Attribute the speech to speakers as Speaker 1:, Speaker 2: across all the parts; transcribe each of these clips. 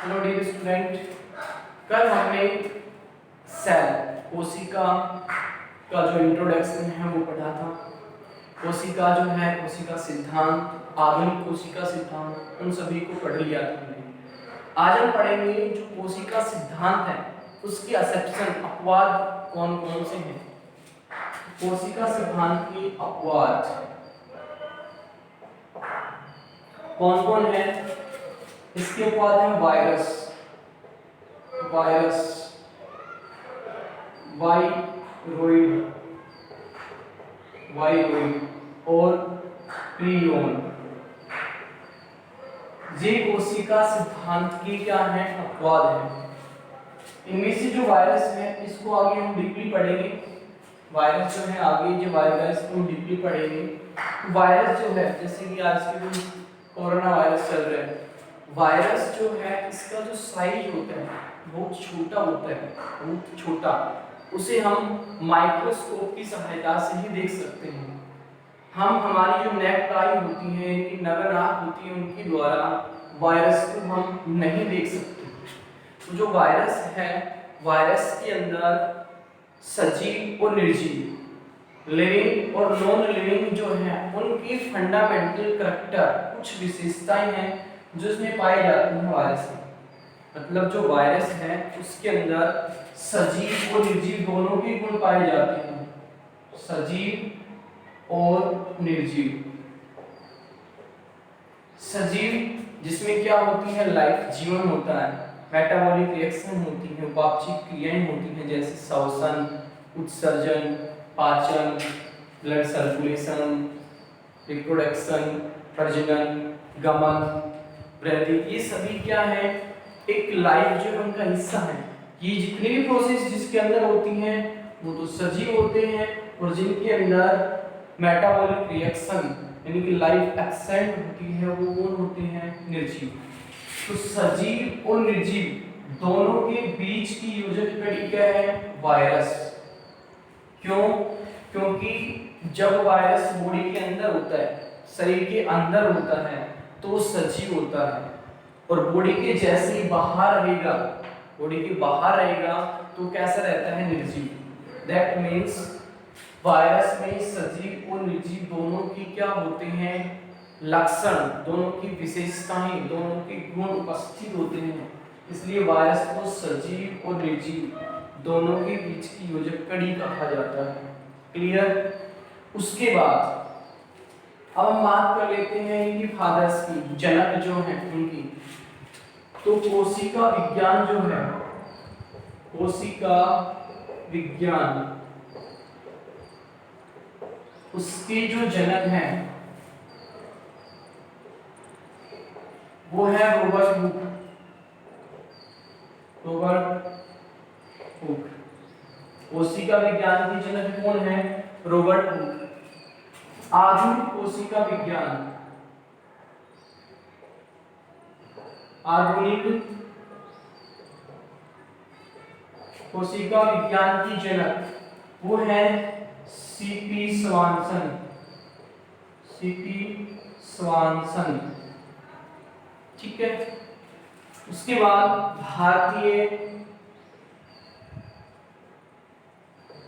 Speaker 1: Hello dear student, कल हमने cell कोशिका का जो इंट्रोडक्शन है वो पढ़ा था। कोशिका जो है, कोशिका सिद्धांत, आधुनिक कोशिका सिद्धांत, उन सभी को पढ़ लिया था हमने। आज हम पढ़ेंगे जो कोशिका सिद्धांत है उसके एक्सेप्शन, अपवाद कौन कौन से हैं। कोशिका सिद्धांत के अपवाद कौन कौन है? इसके अपवाद हैं वायरस, वायरोइड और प्रियोन। ये कोशिका सिद्धांत की क्या है? अपवाद है। इनमें से जो वायरस है इसको आगे हम डीपली पढ़ेंगे। वायरस जो है आगे जो वायरस को डीपली पढ़ेंगे। वायरस जो है, जैसे कि आज के दिन कोरोना वायरस चल रहा है, वायरस जो है इसका जो साइज होता है बहुत छोटा होता है, बहुत छोटा। उसे हम माइक्रोस्कोप की सहायता से ही देख सकते हैं। हम हमारी जो नेकटाई होती है, इनकी नगन आँख होती है, उनके द्वारा वायरस को हम नहीं देख सकते। तो जो वायरस है, वायरस के अंदर सजीव और निर्जीव, लिविंग और नॉन लिविंग जो है उनकी फंडामेंटल करैक्टर, कुछ विशेषताएं हैं जो इसमें पाई जाती हैं वायरस में। मतलब जो वायरस है उसके अंदर सजीव और निर्जीव दोनों के गुण पाए जाते हैं। सजीव और निर्जीव। सजीव जिसमें क्या होती है? लाइफ, जीवन होता है, मेटाबॉलिक रिएक्शन होती है, उपापचयिक क्रियाएं होती हैं, जैसे श्वसन, उत्सर्जन, पाचन, ब्लड सर्कुलेशन, रिप्रोडक्शन, प्रजनन, गमन, वृद्धि, ये सभी क्या है? एक लाइफ जो उनका हिस्सा है। ये जितनी भी प्रोसेस जिसके अंदर होती हैं वो तो सजीव होते हैं, और जिनके अंदर मेटाबॉलिक रिएक्शन यानी कि लाइफ एक्सेंट होती है वो कौन होते हैं? निर्जीव। तो सजीव और निर्जीव दोनों के बीच की योजक कड़ी क्या है? वायरस। क्यों? क्योंकि जब वायरस बॉडी के अंदर होता है, शरीर के अंदर होता है, तो सजीव होता है, और बॉडी के जैसे ही बाहर रहेगा, बॉडी के बाहर रहेगा तो कैसा रहता है? निर्जीव। दैट मीन्स वायरस में सजीव और निर्जीव दोनों की क्या होते हैं? लक्षण, दोनों की विशेषताएं, दोनों के गुण उपस्थित होते हैं। इसलिए वायरस को सजीव और निर्जीव दोनों के बीच की योजक कड़ी कहा जाता है। क्लियर? उसके बाद अब हम बात कर लेते हैं इनकी फादर्स की, जनक जो है उनकी। तो कोशिका विज्ञान जो है, कोशिका विज्ञान, उसके जो जनक हैं वो है रॉबर्ट हुक। कोशिका विज्ञान के जनक कौन है? Robert Hooke. आधुनिक कोशिका विज्ञान, आधुनिक कोशिका विज्ञान की जनक वो है सीपी स्वानसन। ठीक है। उसके बाद भारतीय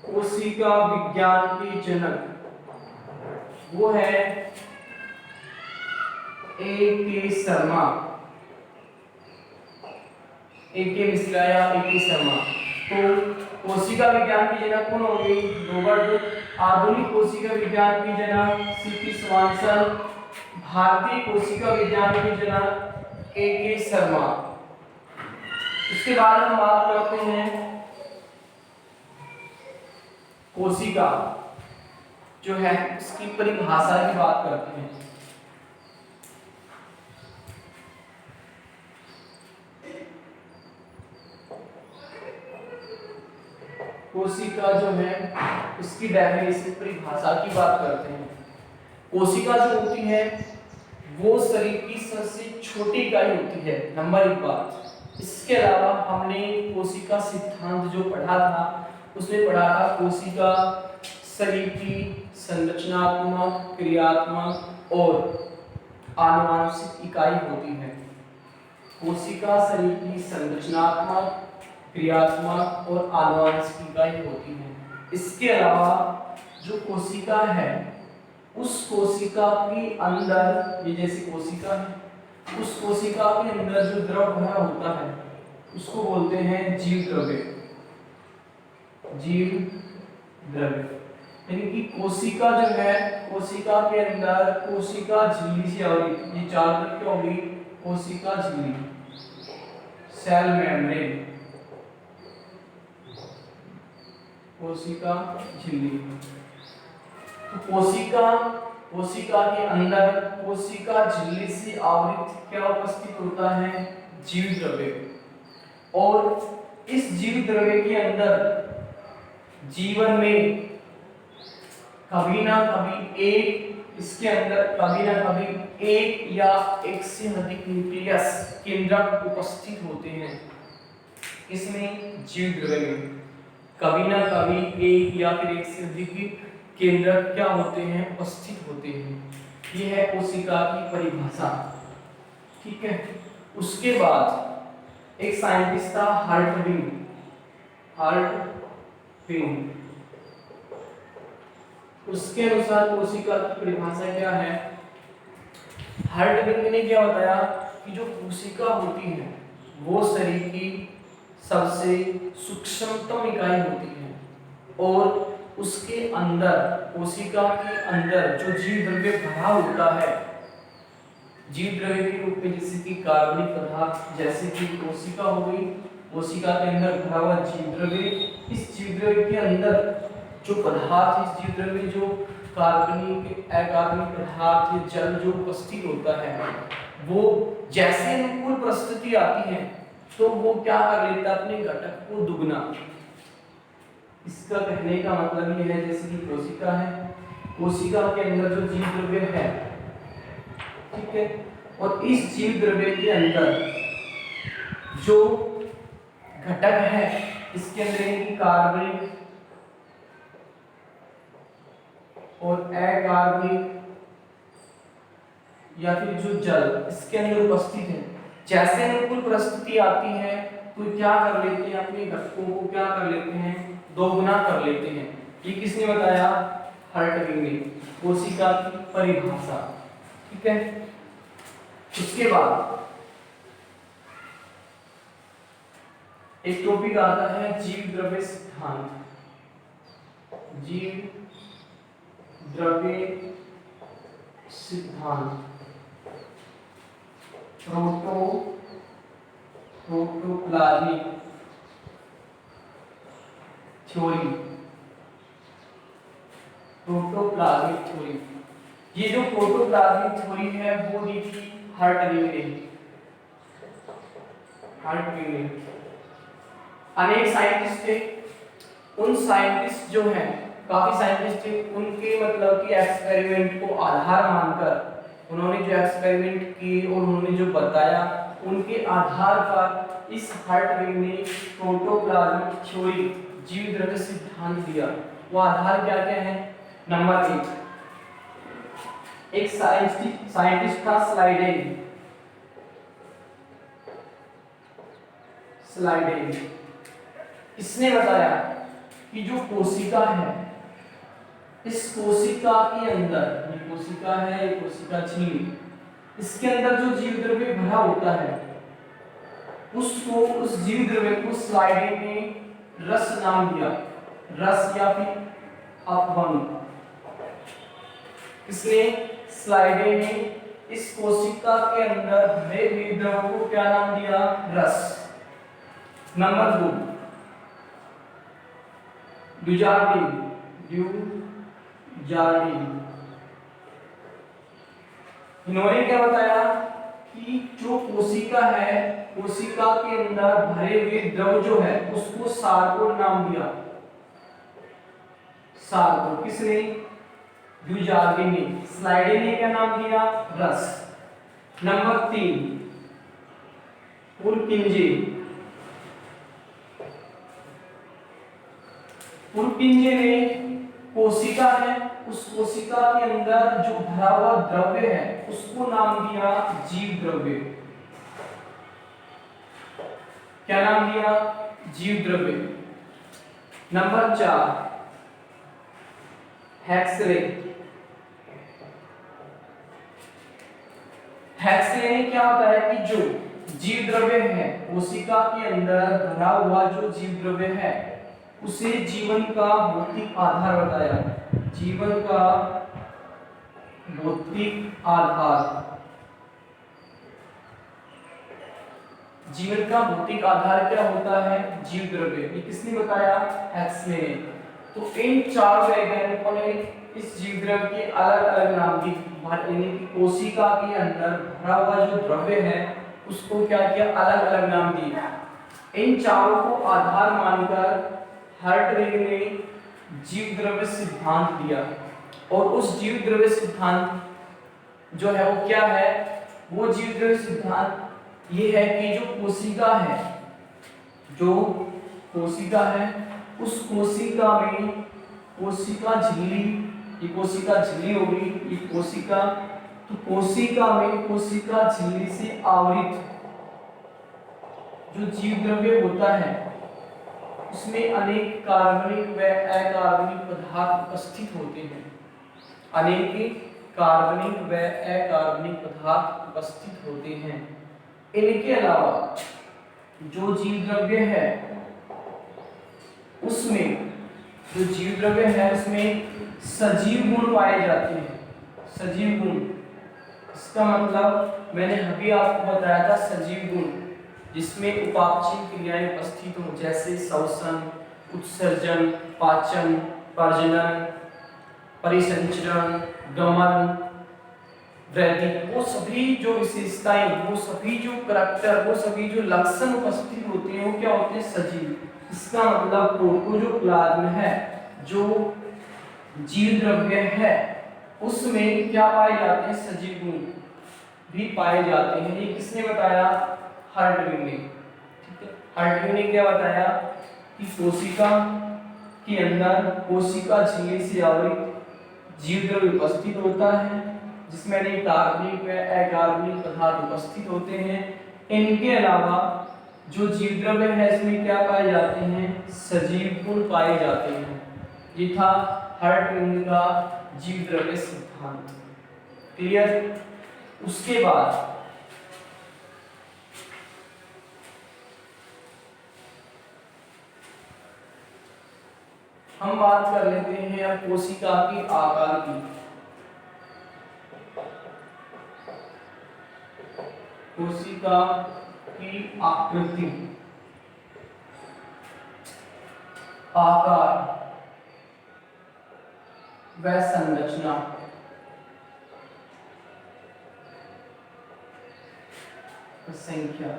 Speaker 1: कोशिका विज्ञान की जनक वो है A.K. शर्मा, A.K. मिश्रा या A.K. शर्मा। तो कोशिका विज्ञान की जनक कौन हो गई? Robert Hooke. आधुनिक कोशिका विज्ञान की जनक सीपी स्वानसन। भारतीय कोशिका विज्ञान की जनक A.K. शर्मा। उसके बाद हम बात करते हैं कोशिका जो है इसकी परिभाषा की बात करते हैं। कोशिका जो है इसकी डेफिनेशन, परिभाषा की बात करते हैं। कोशिका जो होती है वो शरीर की सबसे छोटी इकाई होती है, नंबर एक बात। इसके अलावा हमने कोशिका सिद्धांत जो पढ़ा था उसमें पढ़ा था कोशिका शरीर की संरचनात्मक, क्रियात्मक और आनुवांशिक इकाई होती है। कोशिका शरीर की संरचनात्मक, क्रियात्मक और आनुवंशिक इकाई होती है। इसके अलावा जो कोशिका है, उस कोशिका के अंदर, ये जैसी कोशिका है, उस कोशिका के अंदर जो द्रव भरा होता है उसको बोलते हैं जीव द्रव्य। जीव द्रव्य यानी कि कोशिका जो है, कोशिका के अंदर कोशिका झिल्ली से आवृत, ये चार तरह की होगी कोशिका झिल्ली, सेल मेम्ब्रेन, कोशिका झिल्ली। तो कोशिका के अंदर कोशिका झिल्ली से आवृत क्या उपस्थित होता है? जीव द्रव्य। और इस जीव द्रव्य के अंदर जीवन में कभी ना कभी एक, इसके अंदर कभी ना कभी एक या एक से अधिक न्यूक्लियस केंद्रक उपस्थित होते हैं। इसमें जीव द्रव्य में कभी ना कभी एक या फिर एक से अधिक केंद्रक क्या होते हैं? उपस्थित होते हैं। यह है कोशिका की परिभाषा। ठीक है। उसके बाद एक साइंटिस्ट था हर्टविग। उसके अनुसार कोशिका की परिभाषा क्या है? हर्टविग ने क्या बताया कि जो कोशिका होती है वो शरीर की सबसे सूक्ष्मतम इकाई होती है, और उसके अंदर, कोशिका के अंदर जो जीव द्रव्य भरा होता है, जीव द्रव्य के रूप में जैसे कि कार्बनिक पदार्थ, जैसे कि कोशिका हो गई, कोशिका के अंदर भरा हुआ जीव द्रव्य, इस जीव द्रव्य के अंदर जो पदार्थ, इस जीव द्रव्य जो कार्बनिक, अकार्बनिक पदार्थ, जल जो उपस्थित होता है, वो जैसे अनुकूल परिस्थिति आती है तो वो क्या कर लेता है? अपने घटक को दुगना। इसका कहने का मतलब ये है, जैसे कि कोशिका है, कोशिका के अंदर जो जीव द्रव्य है, ठीक है, और इस जीव द्रव्य के अंदर जो घटक है, इसके अंदर कार्बनिक और अकार्बनिक या फिर जो जल इसके अंदर उपस्थित है, जैसे अनुकूल परिस्थिति आती है तो क्या कर लेते हैं? अपने घटकों को क्या कर लेते हैं? दोगुना कर लेते हैं। ये किसने बताया? हर्टविग ने, कोशिका की परिभाषा। ठीक है। उसके बाद एक टॉपिक आता है जीव द्रव्य सिद्धांत। जीव द्रव्य सिद्धांत, प्रोटोप्लाज्मिक थ्योरी। प्रोटोप्लाज्मिक थ्योरी, ये जो प्रोटोप्लाज्मिक थ्योरी है वो दी थी हर्टविग ने। अनेक साइंटिस्ट थे, उन साइंटिस्ट जो हैं, काफी साइंटिस्ट थे, उनके मतलब कि एक्सपेरिमेंट को आधार मानकर उन्होंने जो एक्सपेरिमेंट किए और उन्होंने जो बताया, उनके आधार पर इस हर्टविग ने प्रोटोप्लाज्मिक थ्योरी, जीव द्रव्य सिद्धांत दिया। वो आधार क्या क्या है? नंबर एक साइंटिस्ट था स्लाइडेन। इसने बताया कि जो कोशिका है, इस कोशिका के अंदर, ये कोशिका है, ये कोशिका झिल्ली, इसके अंदर जो जीव द्रव्य भरा होता है उसको, उस जीव द्रव्य को स्लाइडेन ने रस नाम दिया। रस या फिर अपवंग। इसलिए स्लाइडेन ने इस कोशिका के अंदर भरे हुए द्रव को क्या नाम दिया? रस। नंबर 2 ड्यूजार्डिन। इन्होंने क्या बताया कि जो कोशिका है, कोशिका के अंदर भरे हुए द्रव जो है उसको सार्कोल नाम दिया। सार्कोल किसने? ड्यूजार्डिन ने। स्लाइडेन ने क्या नाम दिया? रस। नंबर 3 पुरकिंजे। पुरकिंजे ने कोशिका है, उस कोशिका के अंदर जो भरा हुआ द्रव्य है उसको नाम दिया जीव द्रव्य। क्या नाम दिया? जीव द्रव्य। नंबर 4 हेक्सरे। हेक्सरे क्या होता है कि जो जीव द्रव्य है, कोशिका के अंदर भरा हुआ जो जीव द्रव्य है उसे जीवन का भौतिक आधार बताया। जीवन का भौतिक आधार, जीवन का भौतिक आधार क्या होता है? जीव द्रव्य। ये किसने बताया? हेक्सले ने। तो इन 4 वैज्ञानिकों ने इस जीव द्रव्य के अलग अलग नाम दिए, यानी कि कोशिका के अंदर भरा हुआ जो द्रव्य है उसको क्या किया? अलग अलग नाम दिए। इन चारों को आधार मानकर हर्टविग ने जीव द्रव्य सिद्धांत दिया। और उस जीव द्रव्य सिद्धांत जो है वो क्या है? वो जीव द्रव्य सिद्धांत ये है कि जो कोशिका है, जो कोशिका है उस कोशिका में कोशिका झिल्ली, ये कोशिका झिल्ली होगी, ये कोशिका, तो कोशिका में कोशिका झिल्ली से आवृत जो जीव द्रव्य होता है उसमें अनेक कार्बनिक व अकार्बनिक पदार्थ उपस्थित होते हैं। अनेक कार्बनिक व अकार्बनिक पदार्थ उपस्थित होते हैं। इनके अलावा जो जीव द्रव्य है उसमें, जो जीव द्रव्य है उसमें सजीव गुण पाए जाते हैं। सजीव गुण, इसका मतलब मैंने अभी आपको बताया था सजीव गुण, जिसमें उपापचयी क्रियाएं उपस्थित हों, जैसे श्वसन, उत्सर्जन, पाचन, प्रजनन, परिसंचरण, गमन, वृद्धि, वो सभी जो विशेषताएं, वो सभी जो करैक्टर, वो सभी जो लक्षण उपस्थित होते हैं वो क्या होते हैं? सजीव। इसका मतलब प्रोटोप्लाज्म है, जो जीव द्रव्य है उसमें क्या पाए जाते हैं? सजीव गुण भी पाए जाते हैं। ये किसने बताया? हर्टविग ने। ठीक है, हर्टविग ने क्या बताया कि कोशिका के अंदर कोशिका झिल्ली से आवृत जीव द्रव्य उपस्थित होता है, जिसमें अनेक कार्बनिक व अकार्बनिक पदार्थ उपस्थित होते हैं। इनके अलावा जो जीव द्रव्य है इसमें क्या पाए जाते हैं? सजीव गुण पाए जाते हैं। ये था हर्टविग का जीव द्रव्य सिद्धांत। क्लियर? उसके बाद हम बात कर लेते हैं अब कोशिका के आकार की। कोशिका की आकृति, आकार व संरचना। संख्या।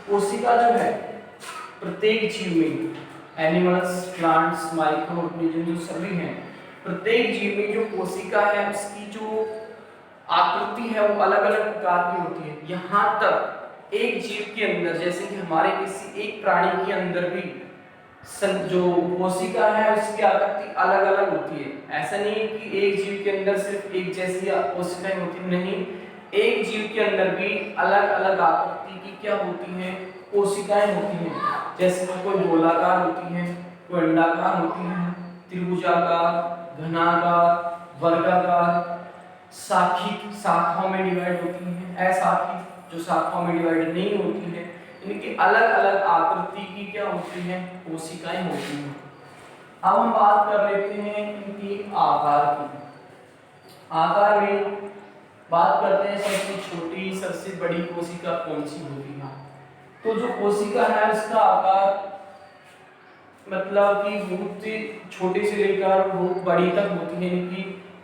Speaker 1: कोशिका जो है प्रत्येक जीव में, एनिमल्स, प्लांट्स, माइक्रो ऑर्गेनिज्म जो सभी हैं, प्रत्येक जीव में जो कोशिका है उसकी जो आकृति है वो अलग अलग प्रकार की होती है। यहाँ तक एक जीव के अंदर, जैसे कि हमारे किसी एक प्राणी के अंदर भी जो कोशिका है उसकी आकृति अलग अलग होती है। ऐसा नहीं है कि एक जीव के अंदर सिर्फ एक जैसी कोशिकाएं होती, नहीं, एक जीव के अंदर भी अलग अलग आकृति की क्या होती हैं? कोशिकाएं होती हैं। जैसे कि कोई गोलाकार होती हैं, कोई अंडाकार होती हैं, त्रिभुजाकार, घनाकार, वर्गाकार, शाखिक, शाखाओं में डिवाइड होती हैं, अशाखिक जो शाखाओं में डिवाइड नहीं होती है। इनकी अलग अलग आकृति की क्या होती हैं? कोशिकाएं होती हैं। अब हम बात कर लेते हैं इनकी आकार की। आकार में बात करते हैं सबसे छोटी, सबसे बड़ी कोशिका कौन सी होती है? तो जो कोशिका है उसका आकार मतलब कि बहुत छोटे से लेकर बहुत बड़ी तक होती है। इनकी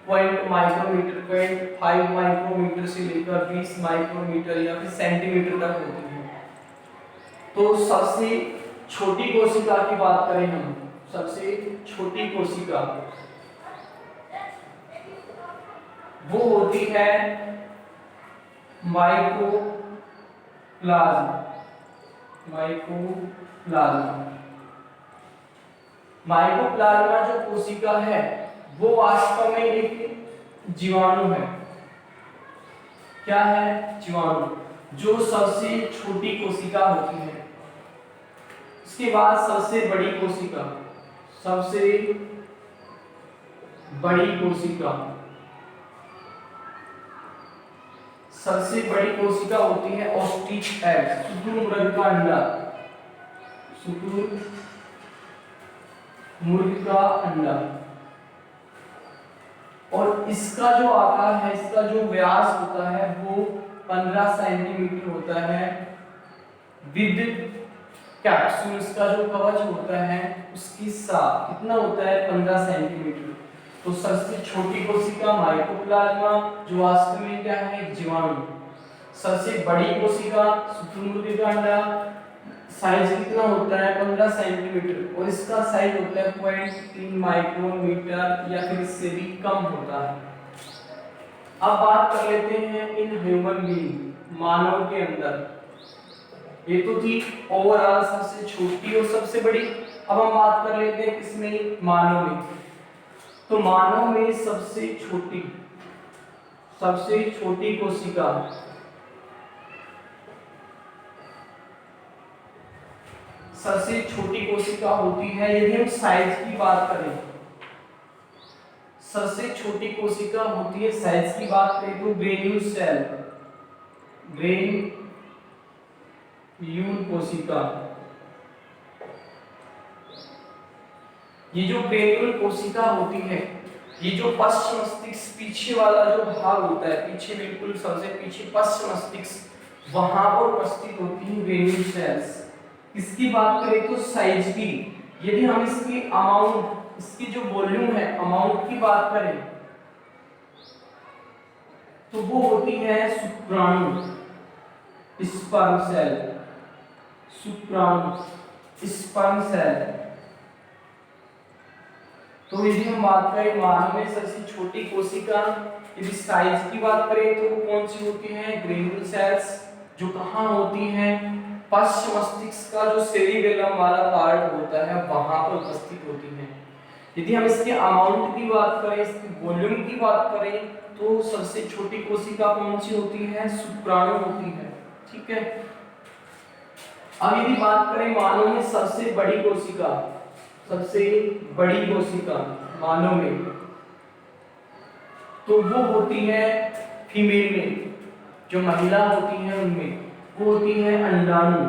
Speaker 1: 0.5 माइक्रोमीटर, 0.5 माइक्रोमीटर से लेकर 20 माइक्रोमीटर या फिर सेंटीमीटर तक होती है। तो सबसे छोटी कोशिका की बात करें हम, सबसे छोटी कोशिका वो होती है माइकोप्लाज्म। माइकोप्लाज्मा जो कोशिका है वो वास्तव में एक जीवाणु है। क्या है? जीवाणु, जो सबसे छोटी कोशिका होती है। इसके बाद सबसे बड़ी कोशिका, सबसे बड़ी कोशिका, सबसे बड़ी कोशिका होती है ऑस्ट्रिच एग, शुतुरमुर्ग का अंडा, शुतुरमुर्ग का अंडा। और इसका जो आकार है, इसका जो व्यास होता है वो 15 सेंटीमीटर होता है। विद कैप्सूल, इसका जो कवच होता है उसकी साइज कितना होता है? 15 सेंटीमीटर। तो सबसे छोटी कोशिका माइकोप्लाज्मा, जो वास्तव में क्या है? एक जीवाणु। सबसे बड़ी कोशिका शुतुरमुर्ग का अंडा, साइज कितना होता है? 15 सेंटीमीटर, और इसका साइज होता है 0.3 माइक्रोमीटर या फिर इससे भी कम होता है। अब बात कर लेते हैं इन ह्यूमन बीइंग, मानव के अंदर। ये तो थी ओवरऑल सबसे छोटी और सबसे बड़ी। अब हम बात कर लेते हैं किसमें? मानव में। तो मानव में सबसे छोटी कोशिका, सबसे छोटी कोशिका होती है, यदि हम साइज की बात करें, सबसे छोटी कोशिका होती है, साइज की बात करें तो ग्रेन्यूल सेल, ग्रेन्यूल कोशिका। ये जो ग्रेन्यूल कोशिका होती है, ये जो पश्च मस्तिष्क पीछे वाला जो भाग होता है, पीछे बिल्कुल सबसे पीछे पश्च मस्तिष्क, वहां पर उपस्थित होती है ग्रेन्यूल सेल्स। इसकी बात करें तो साइज की, यदि हम इसकी अमाउंट, इसकी जो वॉल्यूम है, अमाउंट की बात करें तो वो होती है शुक्राणु स्पर्म सेल, शुक्राणु स्पर्म सेल। तो यदि हम बात करें मानव में सबसे छोटी कोशिका, यदि साइज की बात करें तो वो कौन सी होती है? ग्रेन्यूल सेल्स, जो कहाँ होती हैं? पश्च मस्तिष्क का जो सेरिबेलम वाला पार्ट होता है वहां पर उपस्थित होती है। यदि हम इसके अमाउंट की बात करें, इसकी वॉल्यूम की बात करें तो सबसे छोटी कोशिका कौन सी होती है? शुक्राणु होती है। ठीक है। अब यदि बात करें मानव में सबसे बड़ी कोशिका, सबसे बड़ी कोशिका मानव में, तो वो होती है फीमेल में, जो महिला होती है उनमें, वो होती है अंडाणु।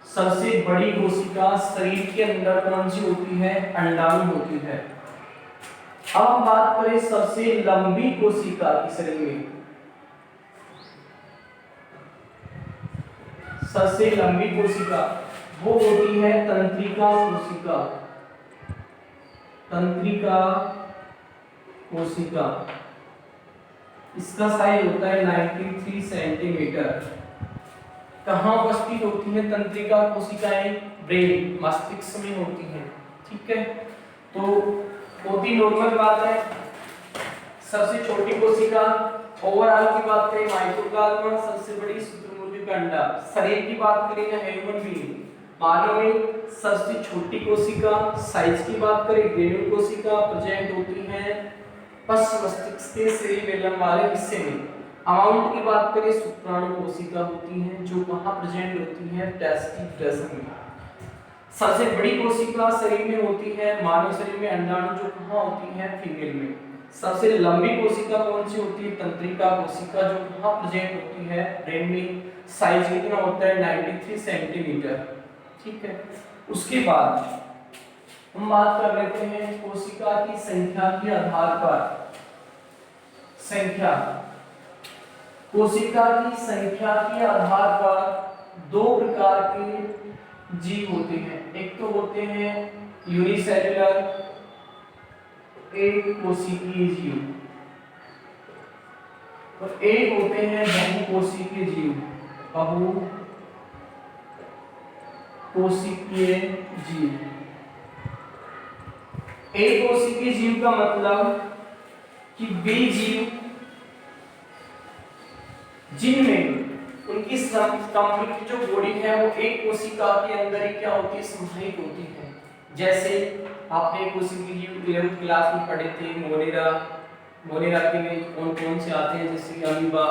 Speaker 1: सबसे बड़ी कोशिका शरीर के अंदर कौन सी होती है? अंडाणु होती है। अब हम बात करें सबसे लंबी कोशिका की शरीर में, सबसे लंबी कोशिका वो होती है तंत्रिका कोशिका, तंत्रिका कोशिका। इसका साइज होता है 93 सेंटीमीटर। कहाँ उपस्थित होती है तंत्रिका कोशिकाएं? ब्रेन, मस्तिष्क में होती हैं। ठीक है। तो होती नॉर्मल बात है। सबसे छोटी कोशिका, ओवरऑल की बात करें माइकोप्लाज्मा, सबसे बड़ी शुतुरमुर्ग का अंडा। शरीर की बात करें या ह्यूमन बीइंग, मानव में सबसे छोटी कोशिका, साइज की बात करें ग्रेन्यूल कोशिका, प्रेजेंट होती है पश्च मस्तिष्क के सेरिबेलम वाले हिस्से में। अमाउंट की बात करें शुक्राणु कोशिका होती है, जो कहाँ प्रेजेंट होती है? टेस्टिस में। सबसे बड़ी कोशिका शरीर में होती है मानव शरीर में अंडाणु, जो कहाँ होती है? फीमेल में। सबसे लंबी कोशिका कौन सी होती है? तंत्रिका कोशिका, जो कहाँ प्रेजेंट होती है? ब्रेन में। साइज कितना होता है? 93 सेंटीमीटर। ठीक है। उसके बाद हम बात कर लेते हैं कोशिका की संख्या के आधार पर। संख्या, कोशिका की संख्या के आधार पर दो प्रकार के जीव होते हैं। एक तो होते हैं यूनिसेल्युलर, एक कोशिकीय जीव, और एक होते हैं बहुकोशिकीय जीव, बहुकोशिकीय जीव। एक कोशिकीय जीव का मतलब कि वे जीव जिनमें उनकी कंप्लीट जो बॉडी है वो एक कोशिका के अंदर ही क्या होती है? समाहित होती है। जैसे आपने कोशिकीय जीव 11th क्लास में पढ़े थे, मोनेरा, मोनेरा के लिए कौन कौन से आते हैं, जैसे कि अमीबा,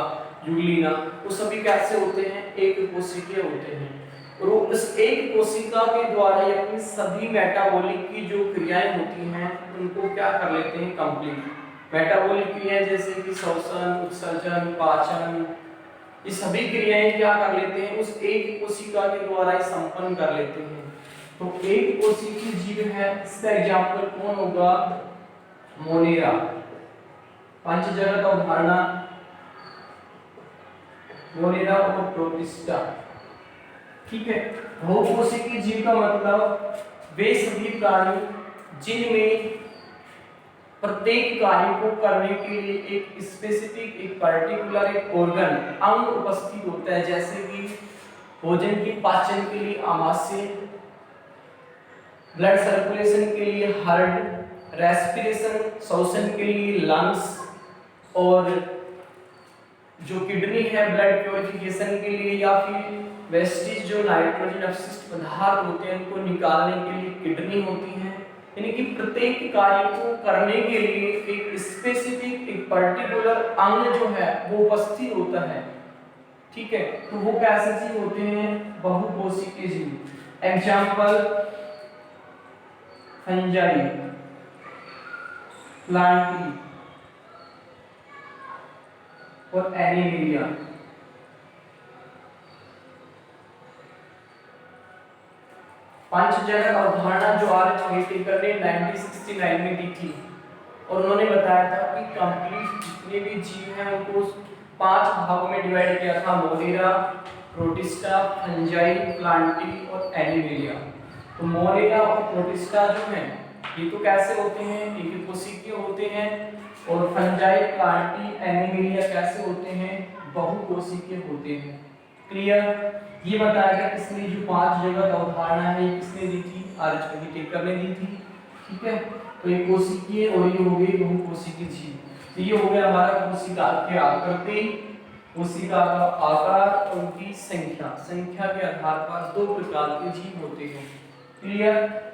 Speaker 1: यूग्लिना, वो सभी कैसे होते हैं, एक कोशिकीय होते हैं। और वो उस एक कोशिका के द्वारा ही अपनी सभी मेटाबॉलिक की जो क्रियाएं होती हैं उनको क्या कर लेते हैं, कंप्लीट। मेटाबॉलिक क्रियाएं जैसे कि श्वसन, उत्सर्जन, पाचन, ये सभी क्रियाएं क्या कर लेते हैं, उस एक कोशिका के द्वारा ही संपन्न कर लेते हैं। तो एक कोशिकीय जीव है, इसका एग्जाम्पल कौन होगा, मोनेरा। पंच जगत अवधारणा, मोनेरा और प्रोटिस्टा। ठीक है, बहुकोशिकीय जीव का मतलब वे सभी प्राणी जिनमें प्रत्येक कार्य को करने के लिए एक स्पेसिफिक, एक पर्टिकुलर, एक ऑर्गन, अंग उपस्थित होता है, जैसे कि भोजन की पाचन के लिए आमाशय, ब्लड सर्कुलेशन के लिए हार्ट, रेस्पिरेशन श्वसन के लिए लंग्स, और जो किडनी है ब्लड प्योरिफिकेशन के लिए, या फिर वेस्टेज जो नाइट्रोजन अपशिष्ट पदार्थ होते हैं उनको निकालने के लिए किडनी होती है। यानी कि प्रत्येक कार्य को करने के लिए एक स्पेसिफिक, एक पर्टिकुलर अंग जो है वो उपस्थित होता है। ठीक है, तो वो कैसे जीव होते हैं, बहुकोशिकीय जीव। एग्जाम्पल फंजाई, प्लांटी और एनिमेलिया। पंच जगत अवधारणा जो आर टेकर ने 1969 में दी थी, और उन्होंने बताया था कि कंप्लीट जितने भी जीव हैं उनको 5 भागों में डिवाइड किया था, मोनेरा, प्रोटिस्टा, फंजाई, प्लांटी और एनिमेलिया। तो मोनेरा और प्रोटिस्टा जो हैं ये तो कैसे होते हैं, एक कोशिकीय होते हैं, और फंजाई, प्लांटी, एनिमेलिया कैसे होते हैं, बहुकोशिकीय होते हैं। क्लियर। ये बताया गया किसने, जो 5 जगत अवधारणा है ये किसने दी थी, आर टेकर ने दी थी। ठीक है, तो ये कोशिकीय और ये हो गई बहुकोशिकीय जीव। तो ये हो गया हमारा कोशिका की आकृति, कोशिका का आकार और उनकी संख्या। संख्या के आधार पर 2 प्रकार के जीव होते हैं। क्लियर।